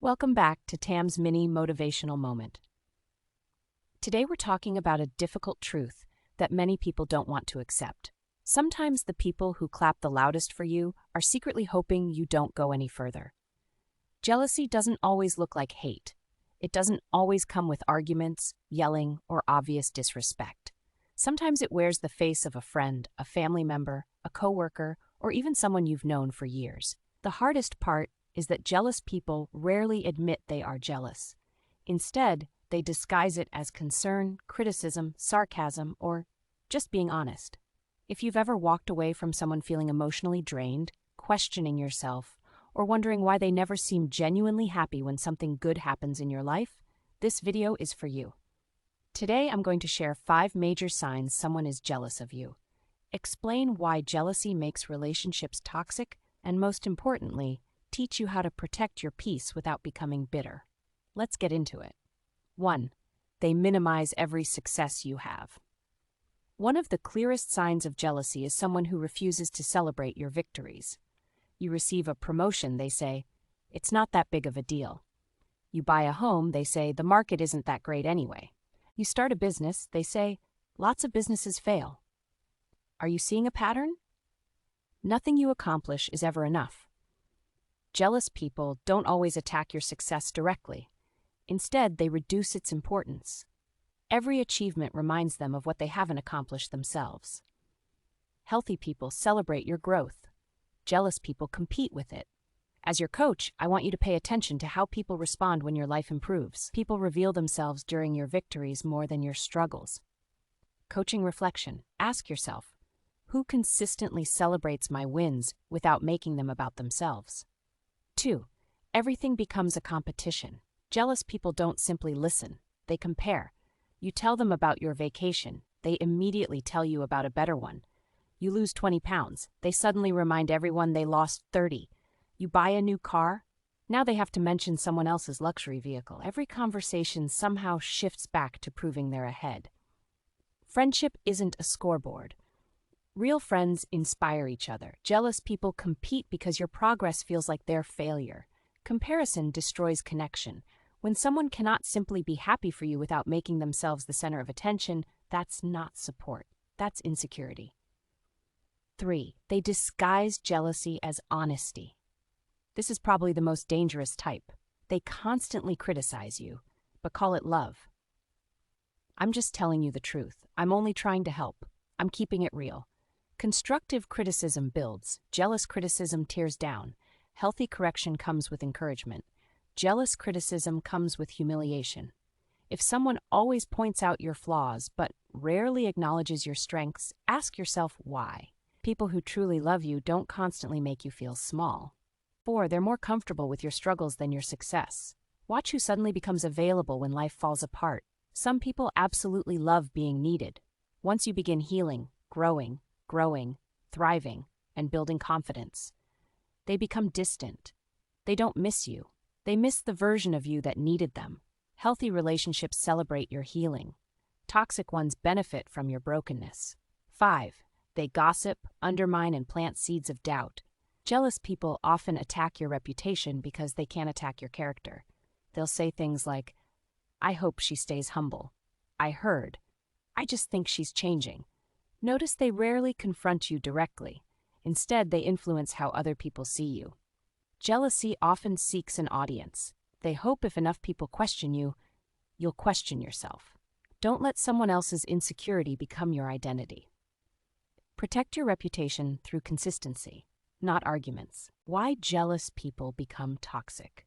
Welcome back to TAM'S mini motivational moment. Today we're talking about a difficult truth that many people don't want to accept. Sometimes the people who clap the loudest for you are secretly hoping you don't go any further. Jealousy doesn't always look like hate. It doesn't always come with arguments, yelling, or obvious disrespect. Sometimes it wears the face of a friend, a family member, a coworker, or even someone you've known for years. The hardest part is that jealous people rarely admit they are jealous. Instead, they disguise it as concern, criticism, sarcasm, or just being honest. If you've ever walked away from someone feeling emotionally drained, questioning yourself, or wondering why they never seem genuinely happy when something good happens in your life, this video is for you. Today, I'm going to share 5 major signs someone is jealous of you. Explain why jealousy makes relationships toxic, and most importantly, teach you how to protect your peace without becoming bitter. Let's get into it. 1. They minimize every success you have. One of the clearest signs of jealousy is someone who refuses to celebrate your victories. You receive a promotion, they say, "It's not that big of a deal." You buy a home, they say, "The market isn't that great anyway." You start a business, they say, "Lots of businesses fail." Are you seeing a pattern? Nothing you accomplish is ever enough. Jealous people don't always attack your success directly. Instead, they reduce its importance. Every achievement reminds them of what they haven't accomplished themselves. Healthy people celebrate your growth. Jealous people compete with it. As your coach, I want you to pay attention to how people respond when your life improves. People reveal themselves during your victories more than your struggles. Coaching reflection. Ask yourself, who consistently celebrates my wins without making them about themselves? 2. Everything becomes a competition. Jealous people don't simply listen, they compare. You tell them about your vacation, they immediately tell you about a better one. You lose 20 pounds, they suddenly remind everyone they lost 30. You buy a new car, now they have to mention someone else's luxury vehicle. Every conversation somehow shifts back to proving they're ahead. Friendship isn't a scoreboard. Real friends inspire each other. Jealous people compete because your progress feels like their failure. Comparison destroys connection. When someone cannot simply be happy for you without making themselves the center of attention, that's not support. That's insecurity. 3. They disguise jealousy as honesty. This is probably the most dangerous type. They constantly criticize you, but call it love. I'm just telling you the truth. I'm only trying to help. I'm keeping it real. Constructive criticism builds. Jealous criticism tears down. Healthy correction comes with encouragement. Jealous criticism comes with humiliation. If someone always points out your flaws but rarely acknowledges your strengths, ask yourself why. People who truly love you don't constantly make you feel small. 4. They're more comfortable with your struggles than your success. Watch who suddenly becomes available when life falls apart. Some people absolutely love being needed. Once you begin healing, growing, thriving, and building confidence, they become distant. They don't miss you. They miss the version of you that needed them. Healthy relationships celebrate your healing. Toxic ones benefit from your brokenness. 5. They gossip, undermine, and plant seeds of doubt. Jealous people often attack your reputation because they can't attack your character. They'll say things like, "I hope she stays humble. I heard. I just think she's changing." Notice they rarely confront you directly. Instead, they influence how other people see you. Jealousy often seeks an audience. They hope if enough people question you, you'll question yourself. Don't let someone else's insecurity become your identity. Protect your reputation through consistency, not arguments. Why jealous people become toxic.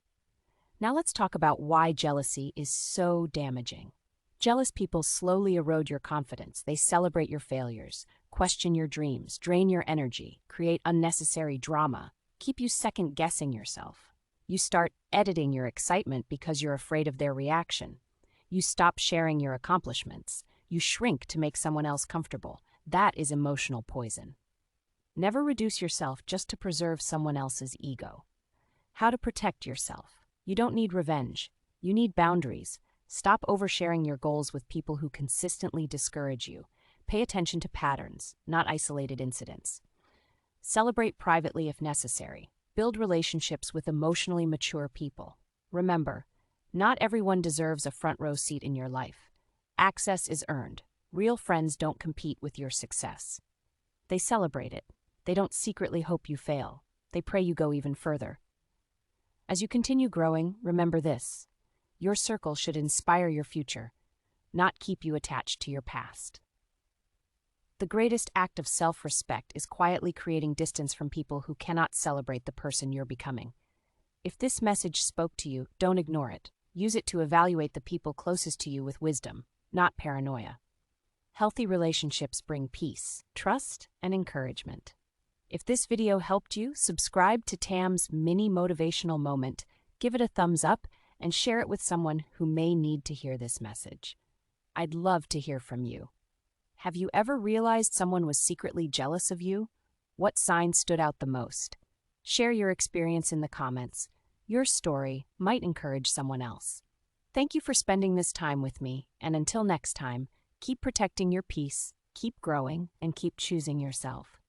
Now let's talk about why jealousy is so damaging. Jealous people slowly erode your confidence. They celebrate your failures, question your dreams, drain your energy, create unnecessary drama, keep you second-guessing yourself. You start editing your excitement because you're afraid of their reaction. You stop sharing your accomplishments. You shrink to make someone else comfortable. That is emotional poison. Never reduce yourself just to preserve someone else's ego. How to protect yourself. You don't need revenge. You need boundaries. Stop oversharing your goals with people who consistently discourage you. Pay attention to patterns, not isolated incidents. Celebrate privately if necessary. Build relationships with emotionally mature people. Remember, not everyone deserves a front row seat in your life. Access is earned. Real friends don't compete with your success. They celebrate it. They don't secretly hope you fail. They pray you go even further. As you continue growing, remember this. Your circle should inspire your future, not keep you attached to your past. The greatest act of self-respect is quietly creating distance from people who cannot celebrate the person you're becoming. If this message spoke to you, don't ignore it. Use it to evaluate the people closest to you with wisdom, not paranoia. Healthy relationships bring peace, trust, and encouragement. If this video helped you, subscribe to TAM'S mini motivational moment, give it a thumbs up, and share it with someone who may need to hear this message. I'd love to hear from you. Have you ever realized someone was secretly jealous of you? What sign stood out the most? Share your experience in the comments. Your story might encourage someone else. Thank you for spending this time with me, and until next time, keep protecting your peace, keep growing, and keep choosing yourself.